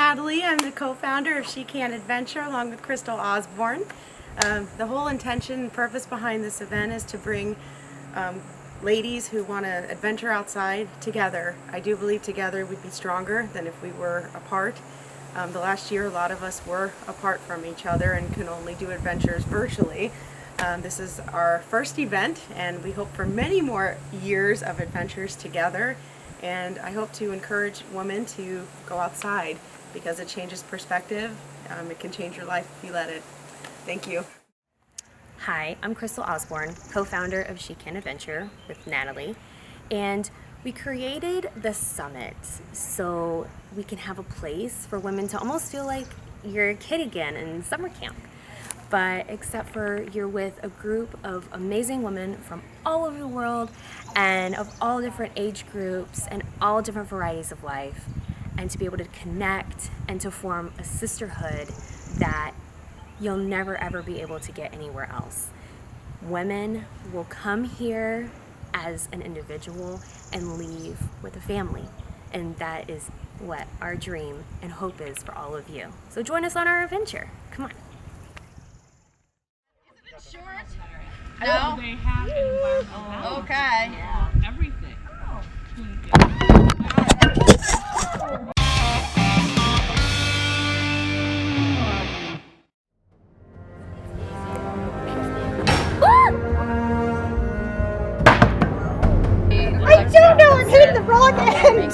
Natalie. I'm the co-founder of She Can Adventure along with Crystal Osborn. The whole intention and purpose behind this event is to bring ladies who want to adventure outside together. I do believe together we'd be stronger than if we were apart. The last year a lot of us were apart from each other and can only do adventures virtually. This is our first event and we hope for many more years of adventures together. And I hope to encourage women to go outside because it changes perspective. It can change your life if you let it. Thank you. Hi, I'm Crystal Osborn, co-founder of She Can Adventure with Natalie. And we created the summit so we can have a place for women to almost feel like you're a kid again in summer camp. But except for you're with a group of amazing women from all over the world and of all different age groups and all different varieties of life, and to be able to connect and to form a sisterhood that you'll never ever be able to get anywhere else. Women will come here as an individual and leave with a family, and that is what our dream and hope is for all of you. So join us on our adventure. Come on. Short? No. They have environmental Okay. Yeah. Everything. Oh. I don't know. I'm hitting the wrong end.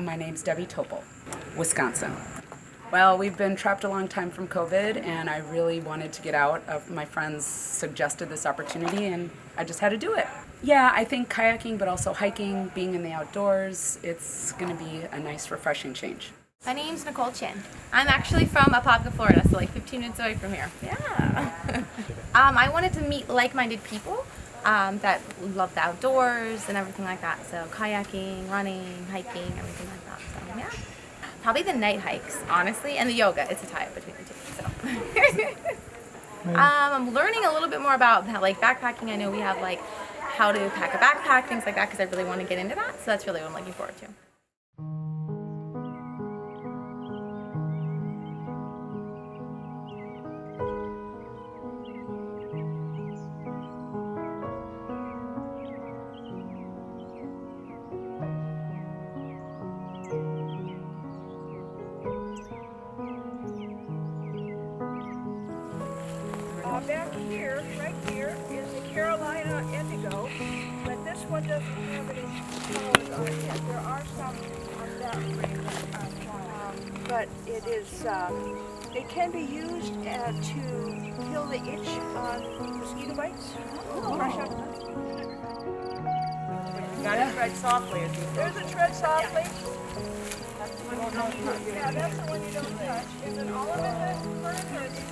My name's Debbie Topol, Wisconsin. Well, we've been trapped a long time from COVID, and I really wanted to get out. My friends suggested this opportunity, and I just had to do it. Yeah, I think kayaking, but also hiking, being in the outdoors, it's going to be a nice, refreshing change. My name's Nicole Chin. I'm actually from Apopka, Florida, so like 15 minutes away from here. Yeah. I wanted to meet like-minded people that love the outdoors and everything like that. So kayaking, running, hiking, everything like that. So yeah. Probably the night hikes, honestly, and the yoga. It's a tie between the two. So. I'm learning a little bit more about like backpacking. I know we have like how to pack a backpack, things like that, because I really want to get into that. So that's really what I'm looking forward to. Back here, right here, is the Carolina indigo, but this one doesn't have any colors on it yet. There are some on that range, but it is, it can be used to kill the itch on mosquito bites. Fresh out. Got it? tread softly. There's a tread softly. Yeah, that's the one you don't touch. Is it all of it that's burned or is it?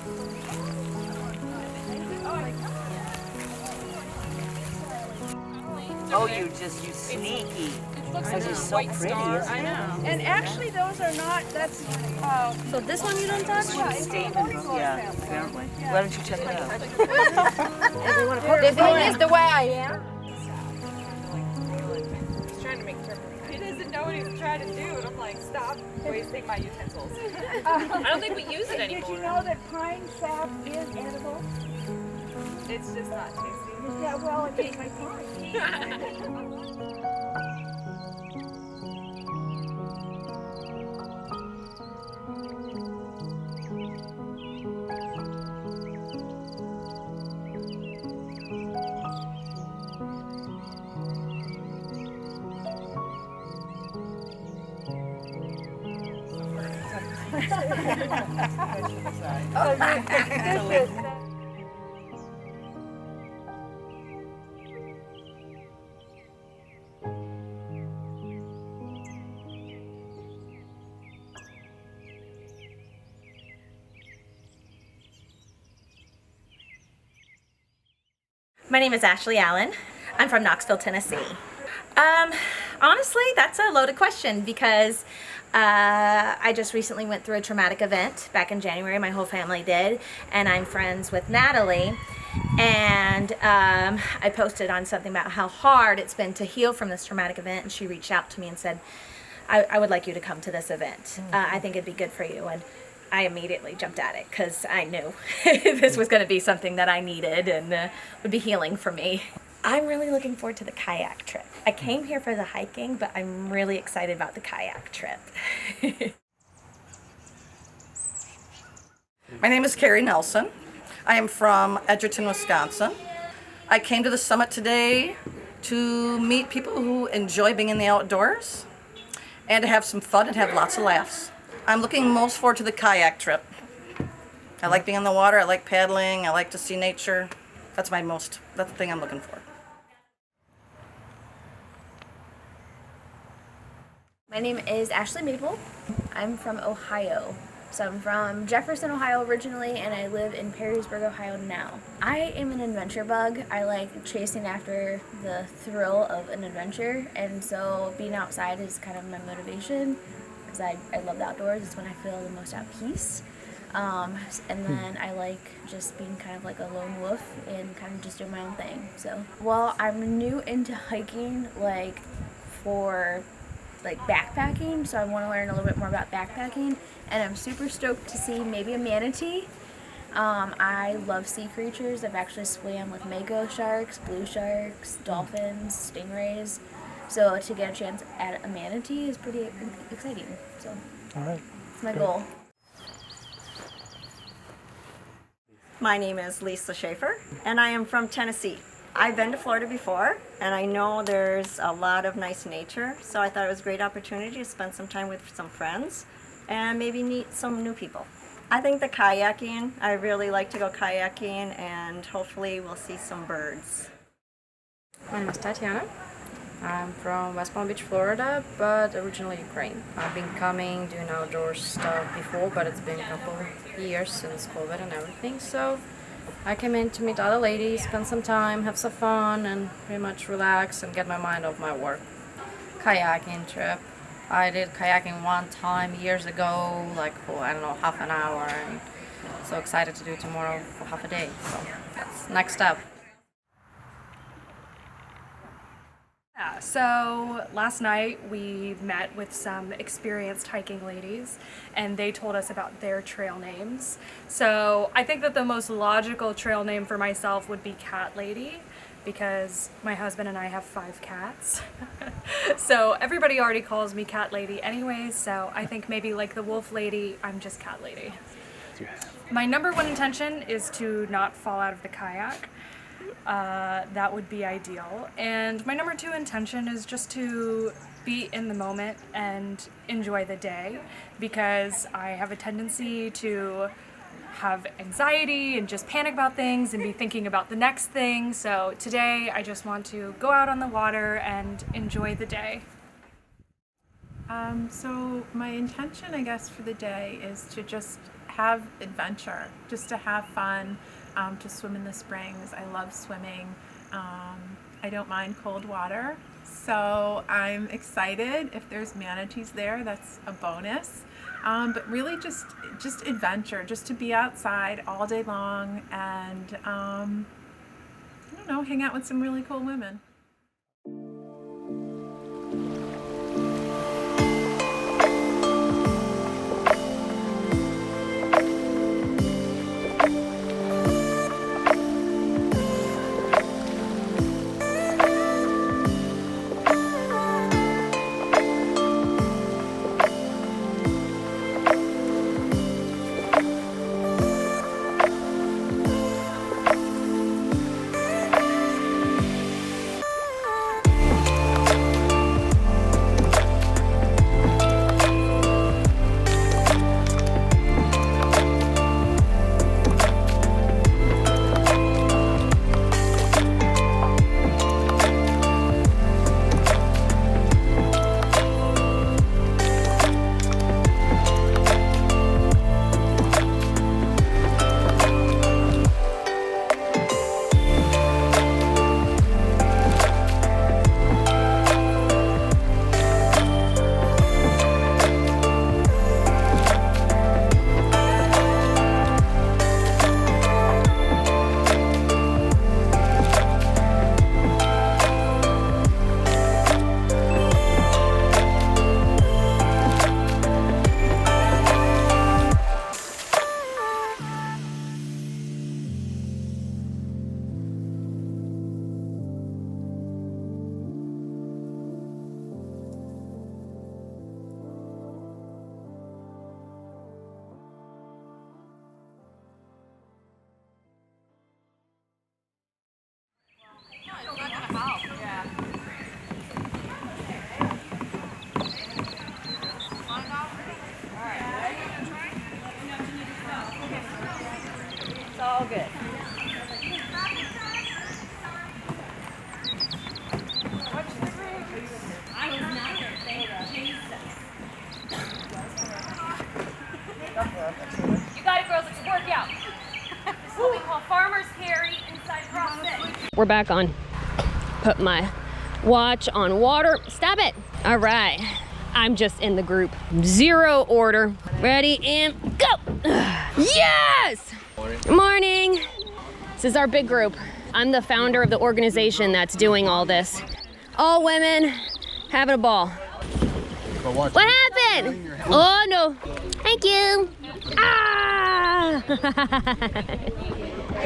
Oh, you sneaky. Because it's so pretty, isn't it? And actually, those are not. That's. So this one you don't touch? Yeah, apparently. Why don't you check it out? The thing is, the way I am. He doesn't know what he's trying to do, and I'm like, stop wasting my utensils. I don't think we use it anymore. Did you know that pine sap is edible? It's just not tasty. Yeah, well, it tastes like pine. My name is Ashley Allen. I'm from Knoxville, Tennessee. Honestly, that's a loaded question because I just recently went through a traumatic event back in January. My whole family did, and I'm friends with Natalie. And I posted on something about how hard it's been to heal from this traumatic event, and she reached out to me and said, I would like you to come to this event. I think it'd be good for you. And I immediately jumped at it because I knew this was going to be something that I needed and would be healing for me. I'm really looking forward to the kayak trip. I came here for the hiking, but I'm really excited about the kayak trip. My name is Carrie Nelson. I am from Edgerton, Wisconsin. I came to the summit today to meet people who enjoy being in the outdoors and to have some fun and have lots of laughs. I'm looking most forward to the kayak trip. I like being in the water, I like paddling, I like to see nature. That's the thing I'm looking for. My name is Ashley Maple. I'm from Ohio. So I'm from Jefferson, Ohio originally, and I live in Perrysburg, Ohio now. I am an adventure bug. I like chasing after the thrill of an adventure, and so being outside is kind of my motivation because I love the outdoors. It's when I feel the most at peace. And then I like just being kind of like a lone wolf and kind of just doing my own thing. So, well, I'm new into hiking, for backpacking, so I want to learn a little bit more about backpacking, and I'm super stoked to see maybe a manatee. I love sea creatures. I've actually swam with mako sharks, blue sharks, dolphins, stingrays, so to get a chance at a manatee is pretty exciting. So, all right, it's my goal. My name is Lisa Schaefer, and I am from Tennessee. I've been to Florida before, and I know there's a lot of nice nature, so I thought it was a great opportunity to spend some time with some friends and maybe meet some new people. I think the kayaking, I really like to go kayaking, and hopefully we'll see some birds. My name is Tatiana. I'm from West Palm Beach, Florida, but originally Ukraine. I've been doing outdoor stuff before, but it's been a couple of years since COVID and everything, so I came in to meet other ladies, spend some time, have some fun, and pretty much relax and get my mind off my work. Kayaking trip. I did kayaking one time years ago, for, half an hour, and so excited to do it tomorrow for half a day. So that's next step. Yeah, so last night we met with some experienced hiking ladies, and they told us about their trail names. So I think that the most logical trail name for myself would be Cat Lady, because my husband and I have 5 cats. So everybody already calls me Cat Lady anyways, so I think maybe like the Wolf Lady, I'm just Cat Lady. My number 1 intention is to not fall out of the kayak. That would be ideal. And my number 2 intention is just to be in the moment and enjoy the day, because I have a tendency to have anxiety and just panic about things and be thinking about the next thing. So today I just want to go out on the water and enjoy the day. So my intention, I guess, for the day is to just have adventure, just to have fun, to swim in the springs. I love swimming. I don't mind cold water. So I'm excited. If there's manatees there, that's a bonus. But really just adventure, just to be outside all day long and, I don't know, hang out with some really cool women. All good. You got it, girls. It's a workout. This is what we call farmer's carry inside CrossFit. We're back on. Put my watch on water. Stop it. All right. I'm just in the group. 0 order. Ready and go. Yes! Morning. This is our big group. I'm the founder of the organization that's doing all this. All women having a ball. What happened? Oh no. Thank you. Ah!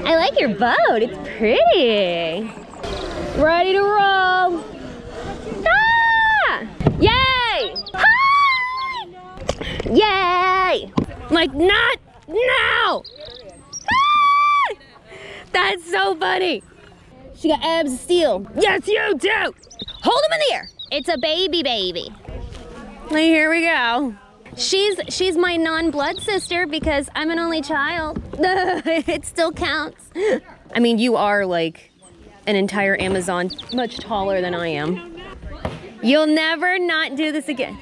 I like your boat. It's pretty. Ready to roll. Ah! Yay! Hi! Yay! Like, not now! Ah! That's so funny. She got abs of steel. Yes, you do! Hold him in the air. It's a baby. Here we go. She's my non-blood sister because I'm an only child. It still counts. I mean, you are like an entire Amazon, much taller than I am. You'll never not do this again.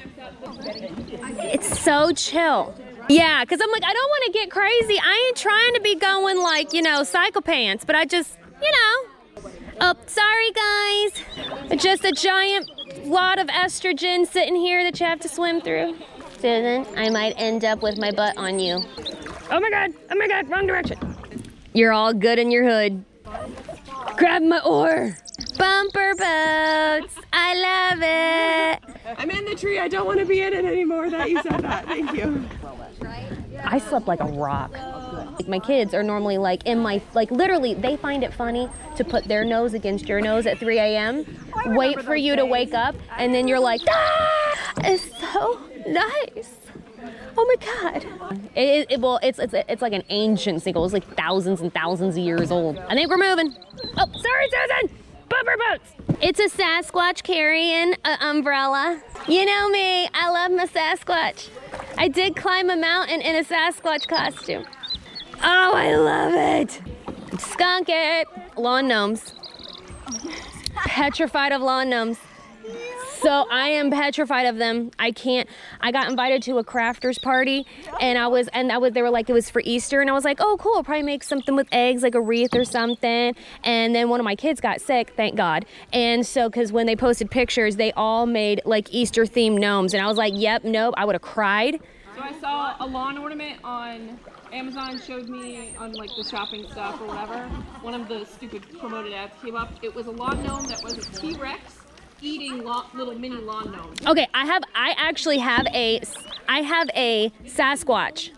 It's so chill. Yeah, because I'm like, I don't want to get crazy. I ain't trying to be going like, you know, psycho pants, but I just, you know. Oh, sorry guys. Just a giant lot of estrogen sitting here that you have to swim through. Susan, I might end up with my butt on you. Oh my God, wrong direction. You're all good in your hood. Grab my oar. Bumper boats, I love it. I'm in the tree, I don't want to be in it anymore that you said that, thank you. I slept like a rock. Like my kids are normally like in my, like literally they find it funny to put their nose against your nose at 3 a.m. Wait for you to wake up and then you're like, ah! It's so nice. Oh my God. It's like an ancient single. It's like thousands and thousands of years old. I think we're moving. Oh, sorry, Susan. Bumper boats. It's a Sasquatch carrying an umbrella. You know me, I love my Sasquatch. I did climb a mountain in a Sasquatch costume. Oh, I love it. Skunk it. Lawn gnomes. Petrified of lawn gnomes. So I am petrified of them. I can't. I got invited to a crafters party, and they were like, it was for Easter, and I was like, oh cool, I'll probably make something with eggs, like a wreath or something. And then one of my kids got sick, thank God. And so, because when they posted pictures, they all made like Easter themed gnomes, and I was like, yep, nope, I would have cried. So I saw a lawn ornament on Amazon, showed me on like the shopping stuff or whatever. One of the stupid promoted ads came up. It was a lawn gnome that was a T-Rex eating little mini lawn gnomes. Okay, I actually have a Sasquatch.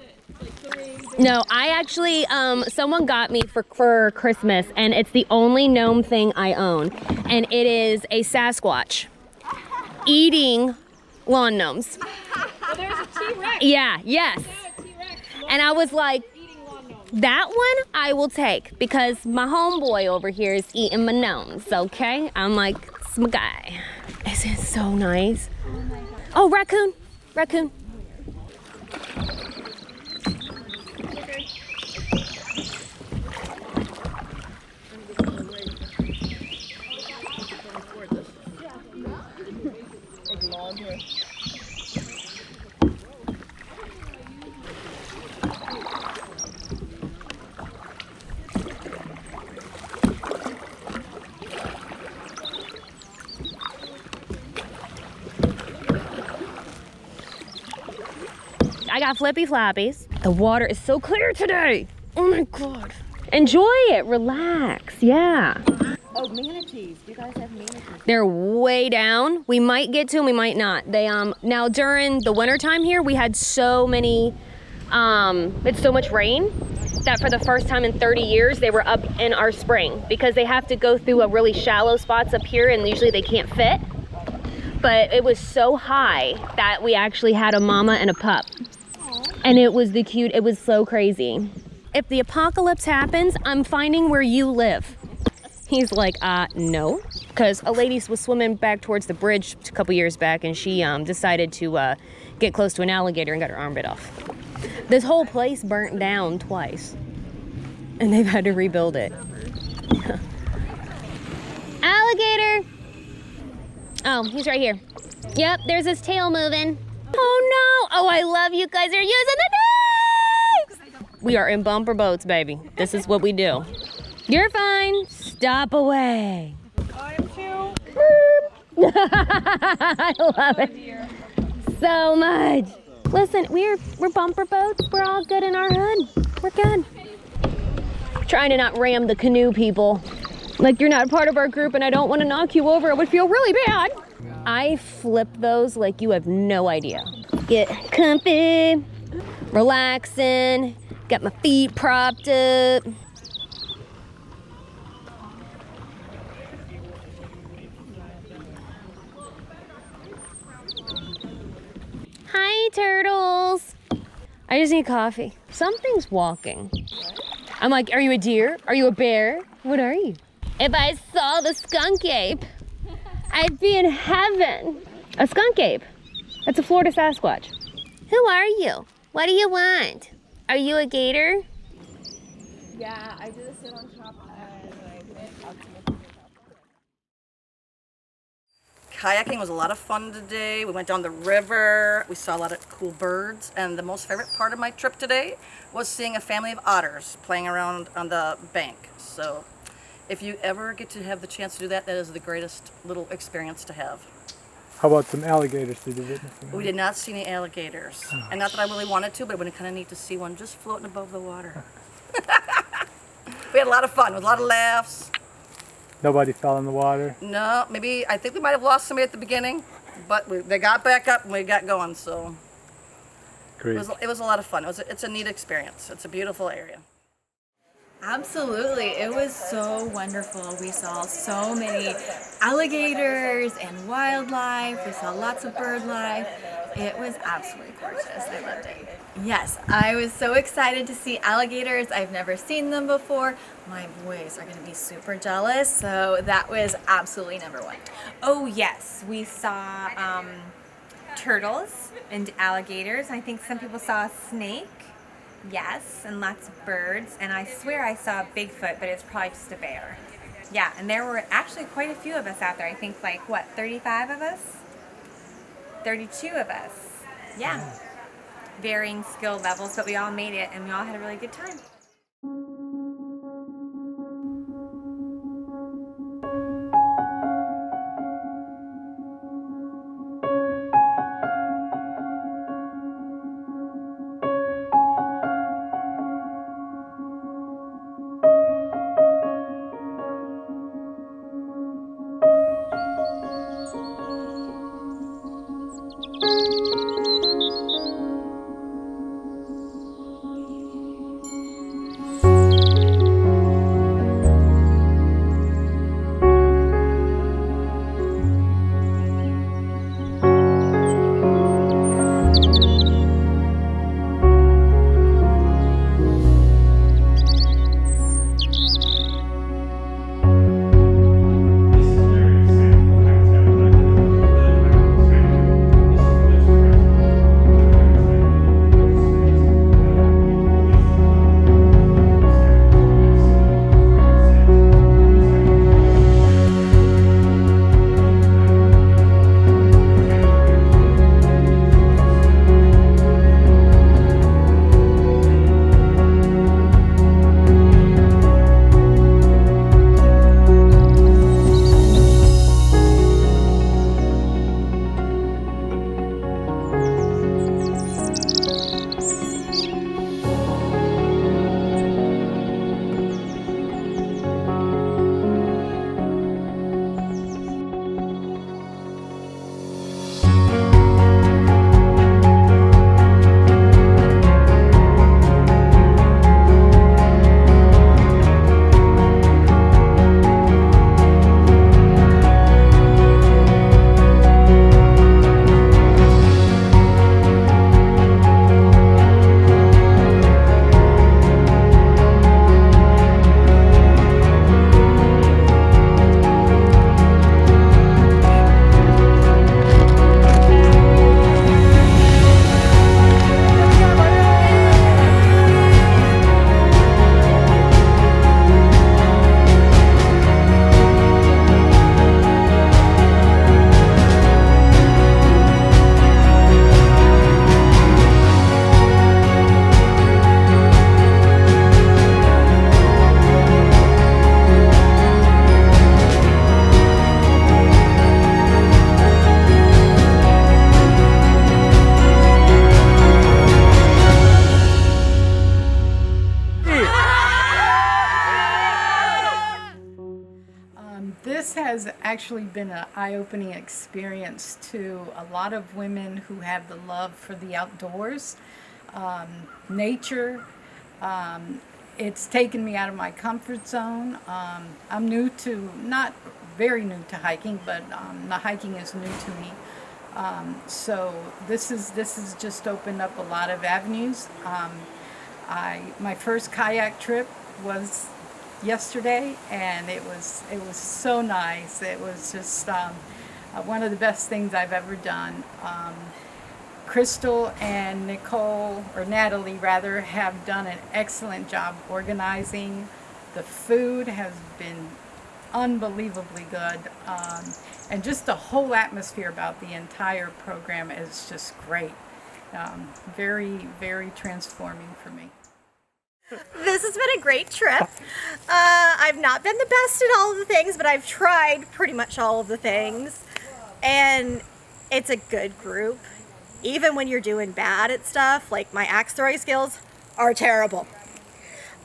No, I actually, someone got me for Christmas, and it's the only gnome thing I own, and it is a Sasquatch eating lawn gnomes. Well, there's a T-Rex. Yeah, yes. And I was like, that one I will take, because my homeboy over here is eating my gnomes, okay? I'm like, it's my guy. Isn't it so nice? Oh, raccoon, raccoon. I got flippy floppies. The water is so clear today. Oh my God. Enjoy it, relax, yeah. Oh, manatees. Do you guys have manatees? They're way down. We might get to them, we might not. They now during the winter time here, we had so many, it's so much rain that for the first time in 30 years, they were up in our spring because they have to go through a really shallow spots up here and usually they can't fit. But it was so high that we actually had a mama and a pup. And it was it was so crazy. If the apocalypse happens, I'm finding where you live. He's like, no. Because a lady was swimming back towards the bridge a couple years back and she decided to get close to an alligator and got her arm bit off. This whole place burnt down twice. And they've had to rebuild it. Alligator! Oh, he's right here. Yep, there's his tail moving. Oh no! Oh, I love you guys are using the knives! We are in bumper boats, baby. This is what we do. You're fine. Stop away. I'm too. I love it so much. Listen, we're bumper boats. We're all good in our hood. We're good. Trying to not ram the canoe people. Like you're not a part of our group and I don't want to knock you over. It would feel really bad. I flip those like you have no idea. Get comfy, relaxing, got my feet propped up. Hi, turtles. I just need coffee. Something's walking. I'm like, are you a deer? Are you a bear? What are you? If I saw the skunk ape, I'd be in heaven. A skunk ape. That's a Florida Sasquatch. Who are you? What do you want? Are you a gator? Yeah, I did a sit on top and I went up to the Kayaking was a lot of fun today. We went down the river. We saw a lot of cool birds. And the most favorite part of my trip today was seeing a family of otters playing around on the bank. So if you ever get to have the chance to do that, that is the greatest little experience to have. How about some alligators? Did you witness them? We did not see any alligators. Oh, and not that I really wanted to, but it would have kind of neat to see one just floating above the water. We had a lot of fun with a lot of laughs. Nobody fell in the water? No, maybe, I think we might have lost somebody at the beginning, but they got back up and we got going, so. Great. It was a lot of fun. It's a neat experience. It's a beautiful area. Absolutely. It was so wonderful. We saw so many alligators and wildlife. We saw lots of bird life. It was absolutely gorgeous. I loved it. Yes, I was so excited to see alligators. I've never seen them before. My boys are going to be super jealous, so that was absolutely number one. Oh yes, we saw turtles and alligators. I think some people saw a snake Yes, and lots of birds, and I swear I saw a Bigfoot, but it's probably just a bear. Yeah, and there were actually quite a few of us out there. I think like, what, 35 of us? 32 of us. Yeah. Varying skill levels, but we all made it, and we all had a really good time. This has actually been an eye-opening experience to a lot of women who have the love for the outdoors, nature. It's taken me out of my comfort zone. I'm not very new to hiking, but the hiking is new to me. So this has just opened up a lot of avenues. My first kayak trip was yesterday, and it was so nice. It was just one of the best things I've ever done. Crystal and Natalie rather, have done an excellent job organizing. The food has been unbelievably good, and just the whole atmosphere about the entire program is just great. Very, very transforming for me. This has been a great trip. I've not been the best at all of the things, but I've tried pretty much all of the things. And it's a good group. Even when you're doing bad at stuff, like my axe throwing skills are terrible.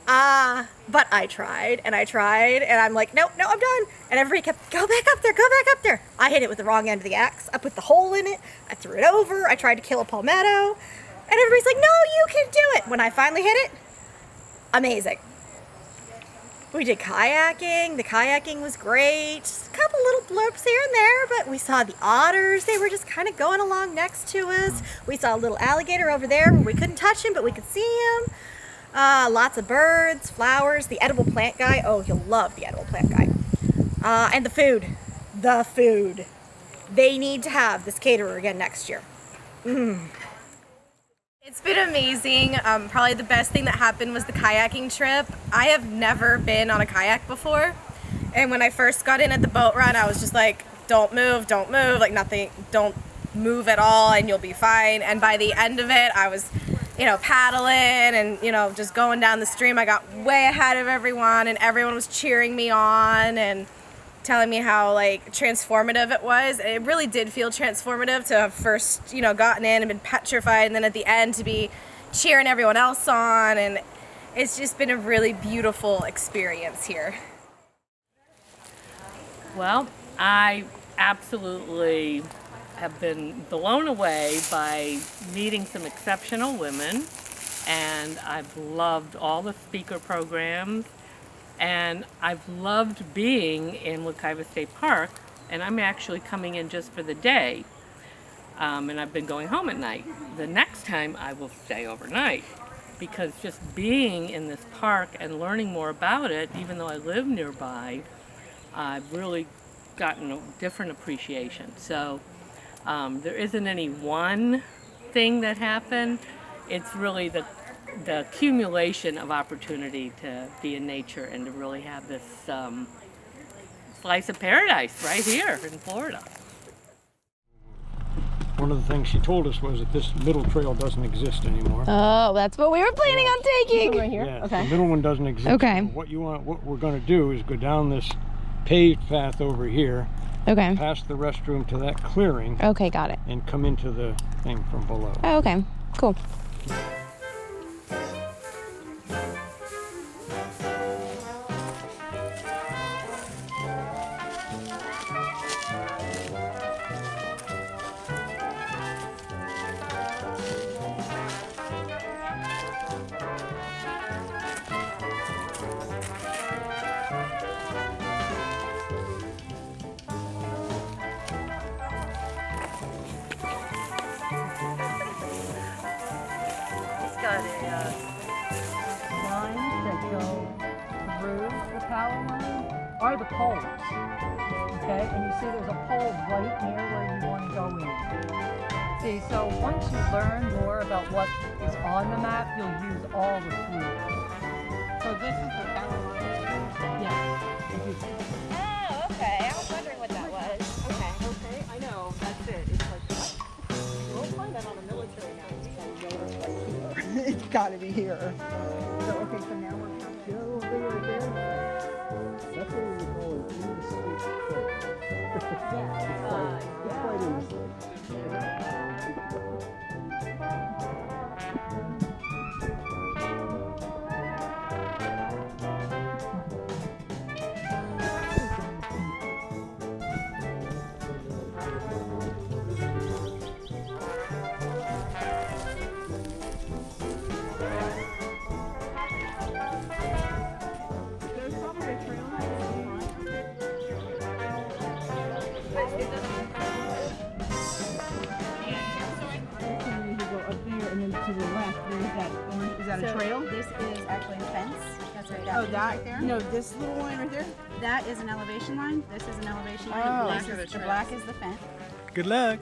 But I tried, and I'm like, no, I'm done. And everybody kept, go back up there. I hit it with the wrong end of the axe. I put the hole in it. I threw it over. I tried to kill a palmetto. And everybody's like, no, you can do it. When I finally hit it, amazing. We did kayaking. The kayaking was great. Just a couple little blurps here and there, but we saw the otters. They were just kind of going along next to us. We saw a little alligator over there where we couldn't touch him, but we could see him. Lots of birds, flowers, the edible plant guy. Oh, you'll love the edible plant guy. And the food. The food. They need to have this caterer again next year. It's been amazing. Probably the best thing that happened was the kayaking trip. I have never been on a kayak before. And when I first got in at the boat run, I was just like, don't move, like nothing, don't move at all and you'll be fine. And by the end of it, I was, paddling and, just going down the stream. I got way ahead of everyone and everyone was cheering me on and telling me how transformative it was. It really did feel transformative to have first, gotten in and been petrified, and then at the end to be cheering everyone else on, and it's just been a really beautiful experience here. Well, I absolutely have been blown away by meeting some exceptional women, and I've loved all the speaker programs. And I've loved being in Wekiva State Park, and I'm actually coming in just for the day. And I've been going home at night. The next time I will stay overnight, because just being in this park and learning more about it, even though I live nearby, I've really gotten a different appreciation. So there isn't any one thing that happened. It's really the accumulation of opportunity to be in nature and to really have this slice of paradise right here in Florida. One of the things she told us was that this middle trail doesn't exist anymore. Oh, that's what we were planning on taking. Right here? Yeah, Okay. the middle one doesn't exist. Okay. So what we're going to do is go down this paved path over here. Okay. Past the restroom to that clearing. Okay, got it. And come into the thing from below. Oh, okay. Cool. Got a lines that go through the power line are the poles. Okay, and you see there's a pole right near where you want to go in. See, so once you learn more about what is on the map, you'll use all the tools. So this is the power line. Yeah. Oh, okay. I was wondering what that was. Okay, I know. That's it. It's like, what? We'll find that on a military map. It's got to be here. So, okay, so now we're coming. You know the little thing right there? That's what we would call an in-the-state trip. It's quite in-the-state. Is that a trail? This is actually a fence. That's right. Oh, that there? No, this little line right there? That is an elevation line. This is an elevation line. Oh. The black is the fence. Good luck.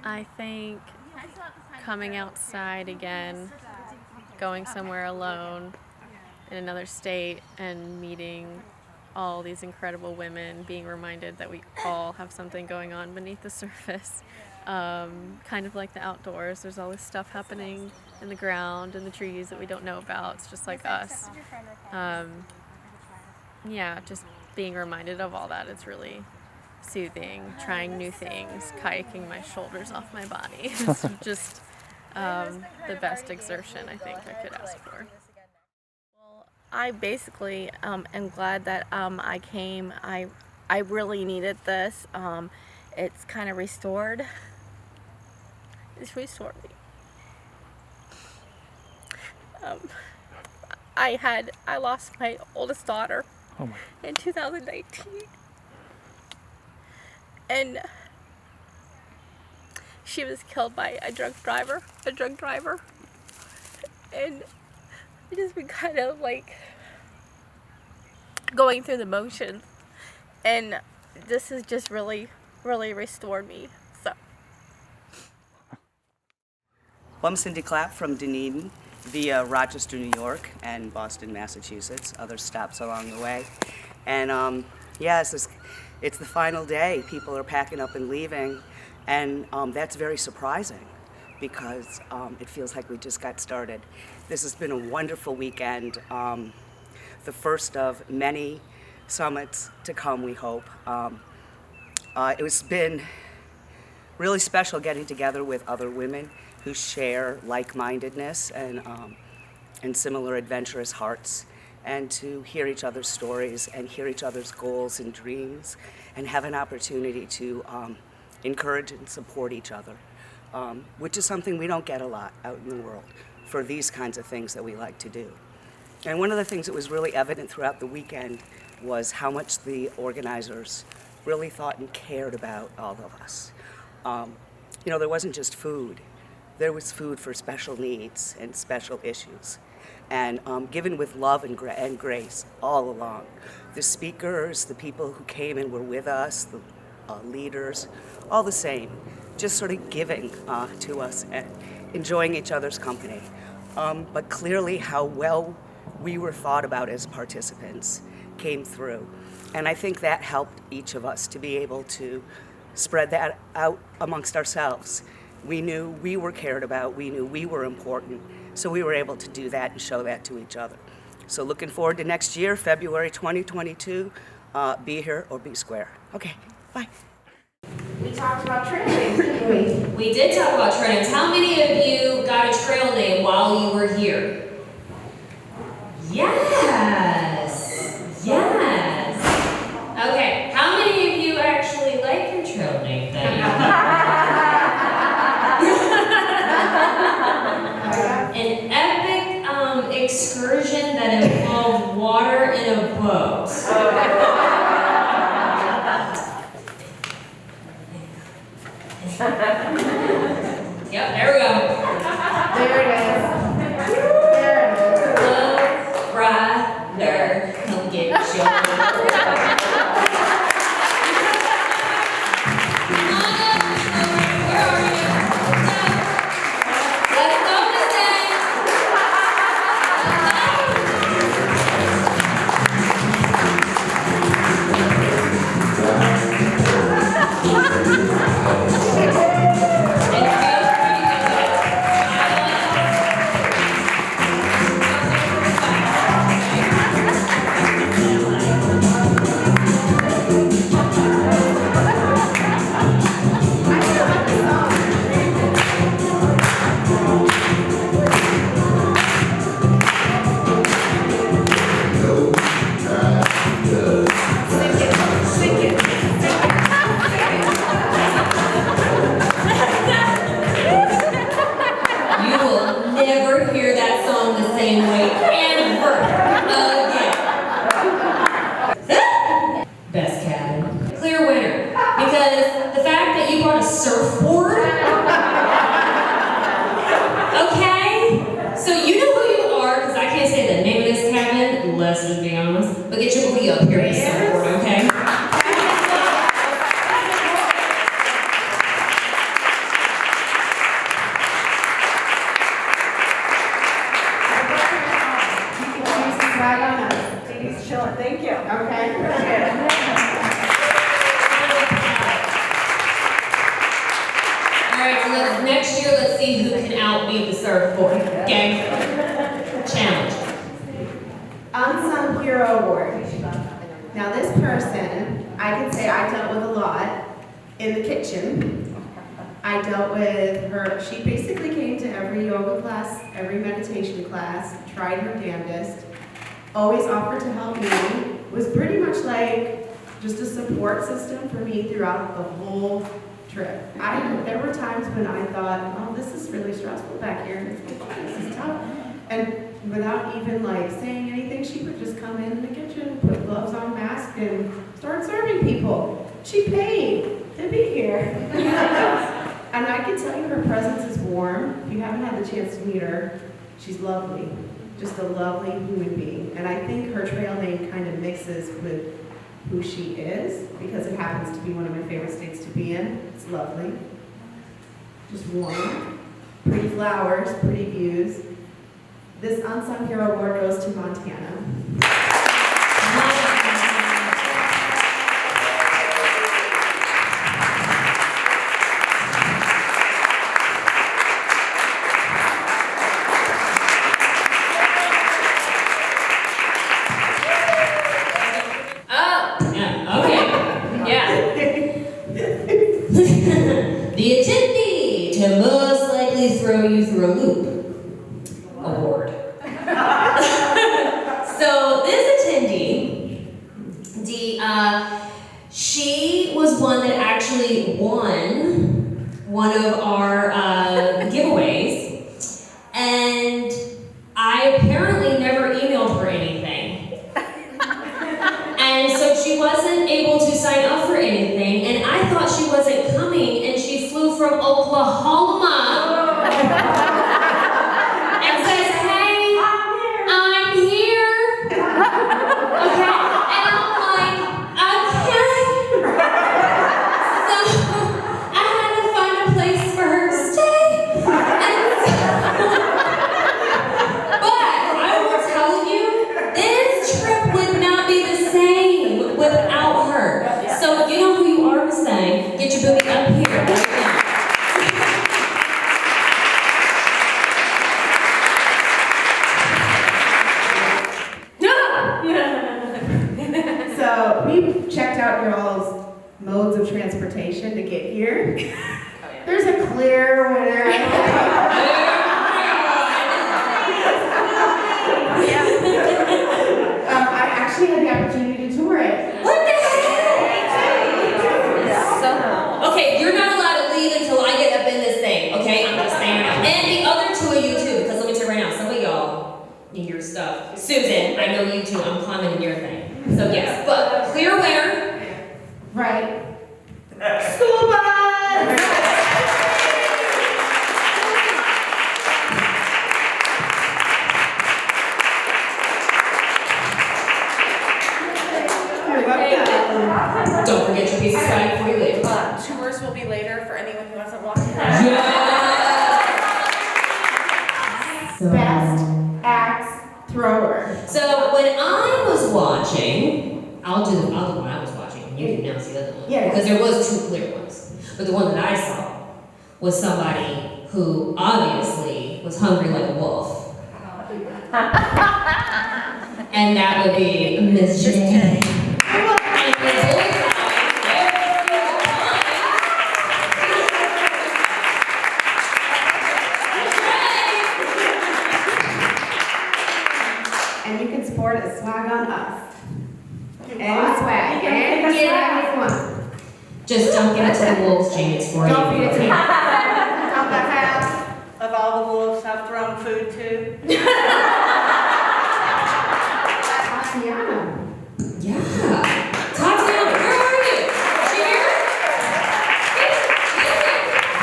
I think coming outside again, going somewhere alone in another state and meeting all these incredible women, being reminded that we all have something going on beneath the surface. Kind of like the outdoors, there's all this stuff happening in the ground and the trees that we don't know about. It's just like us. Yeah, just being reminded of all that, it's really soothing. Trying new things, kayaking my shoulders off my body. It's just the best exertion I think I could ask for. Well, I basically am glad that I came. I really needed this. It's kind of restored. It's restored me. I lost my oldest daughter in 2019. And she was killed by a drunk driver. And just been kind of like going through the motions, and this has just really restored me. So Well, I'm Cindy Clapp from Dunedin via Rochester, New York, and Boston, Massachusetts, other stops along the way. And yes, it's the final day. People are packing up and leaving, and that's very surprising because it feels like we just got started. This has been a wonderful weekend, the first of many summits to come, we hope. It's been really special getting together with other women who share like-mindedness and similar adventurous hearts, and to hear each other's stories and hear each other's goals and dreams and have an opportunity to encourage and support each other, which is something we don't get a lot out in the world for these kinds of things that we like to do. And one of the things that was really evident throughout the weekend was how much the organizers really thought and cared about all of us. You know, there wasn't just food. There was food for special needs and special issues, and given with love and grace all along. The speakers, the people who came and were with us, the leaders, all the same, just sort of giving to us and enjoying each other's company. But clearly how well we were thought about as participants came through. And I think that helped each of us to be able to spread that out amongst ourselves. We knew we were cared about, we knew we were important, so we were able to do that and show that to each other. So looking forward to next year, February 2022, be here or be square. Okay, bye. We talked about trail names, didn't we? We did talk about trail names. How many of you got a trail name while you were here? Yes! Yes! Okay, how many of you actually like your trail name that you An epic excursion that involved water in a boat. Yep, there we go. There it is. There it is. Low rider, come get your always offered to help me, was pretty much like just a support system for me throughout the whole trip. There were times when I thought, oh, this is really stressful back here, this is tough. And without even like saying anything, she would just come in the kitchen, put gloves on, mask, and start serving people. She paid to be here. And I can tell you her presence is warm. If you haven't had the chance to meet her, she's lovely. just a lovely human being. And I think her trail name kind of mixes with who she is, because it happens to be one of my favorite states to be in. It's lovely. Just warm. Pretty flowers, pretty views. This Unsung Hero Award goes to Montana. The attendee to most likely throw you through a loop award. So this attendee, she was one that actually won one of our giveaways, and I apparently never emailed her anything. And so she wasn't able to sign up for anything, and I thought she wasn't coming, and she flew from Oklahoma and says, "Hey, I'm here." Okay, and I'm like, okay. So I had to find a place for her to stay. And but I will tell you, this trip would not be the same without her. So you know who you are, Miss Thang. Get your booty up here right now. So we checked out your all's modes of transportation to get here. There's a clear winner. I actually had the opportunity to tour it. What the heck? Okay, you're not allowed to leave until I get up in this thing, okay? I'm just saying now. And the other two of you too, because let me tell you right now, some of y'all in your stuff. Susan, I know you too, I'm climbing in your thing. So yes, but clear winner. Right. School bus! Don't forget your piece of sky before you leave. Tours will be later for anyone who hasn't walked in. Best axe thrower. So when I was watching, I'll do the other one I was watching. You can now see the other one. Yeah. Because there was two clear ones. But the one that I saw was somebody who obviously was hungry like a wolf. And that would be Miss Jane. And you can sport a swag on us. Any swag. Any swag you want. Just don't give it to the wolves, Jane. It's for you. Don't feed it to me. Don't that half Of all the wolves, I've thrown food too. Tatiana. Yeah. Tatiana, where are you? She here?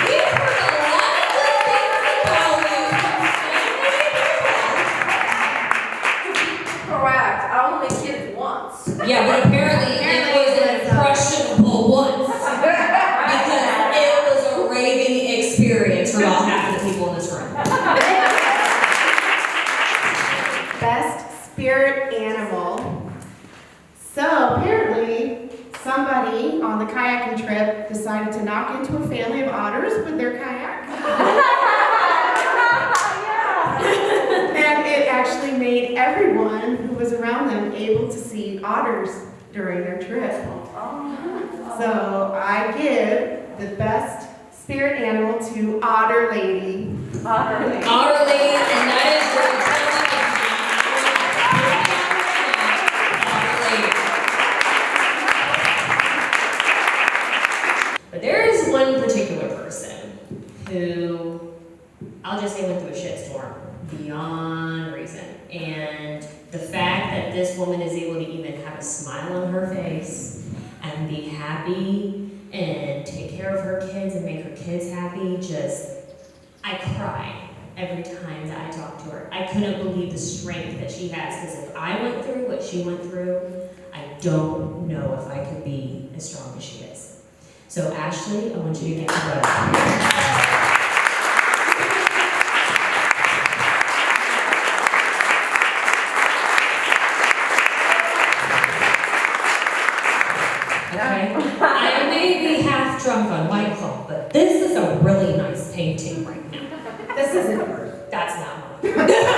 We've heard a lot of good things about you. Correct. I only kids once. Yeah, but apparently it was an impressionable once. Because it was a raving experience for about half of the people in this room. Best spirit animal. So apparently, somebody on the kayaking trip decided to knock into a family of otters with their kayak. And it actually made everyone who was around them able to see otters during their trip. So I give the best spirit animal to Otter Lady. Otter Lady, and that is But there is one particular person who, I'll just say, went through a shitstorm beyond reason. And the fact that this woman is able to even have a smile on her face and be happy and take care of her kids and make her kids happy, just, I cry every time that I talk to her. I couldn't believe the strength that she has, because if I went through what she went through, I don't know if I could be as strong as she is. So Ashley, I want you to get to work. Okay. I may be half drunk on White Claw, but this is a really nice painting right now. This isn't hers. That's not mine.